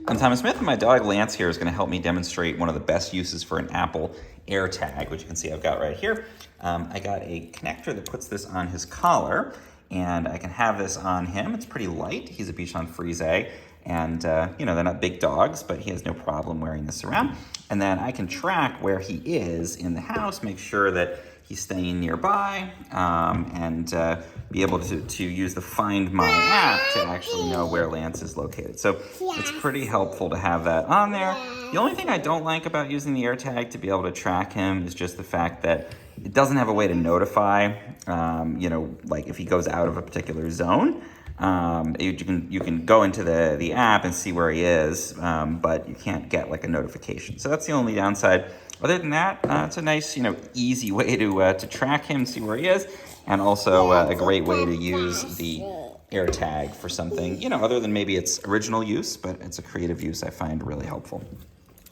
I'm Thomas Smith, and my dog Lance here is going to help me demonstrate one of the best uses for an Apple Airtag, which you can see I've got right here. I got a connector that puts this on his collar, and I can have this on him. It's pretty light. He's a Bichon Frise, and they're not big dogs, but he has no problem wearing this around. And then I can track where he is in the house, make sure that he's staying nearby, and be able to use the Find My app to actually know where Lance is located. So it's pretty helpful to have that on there. The only thing I don't like about using the AirTag to be able to track him is just the fact that it doesn't have a way to notify, like if he goes out of a particular zone. You can go into the app and see where he is, but you can't get like a notification. So that's the only downside. Other than that, it's a nice, easy way to track him, see where he is, and also a great way to use the AirTag for something, other than maybe its original use, but it's a creative use I find really helpful.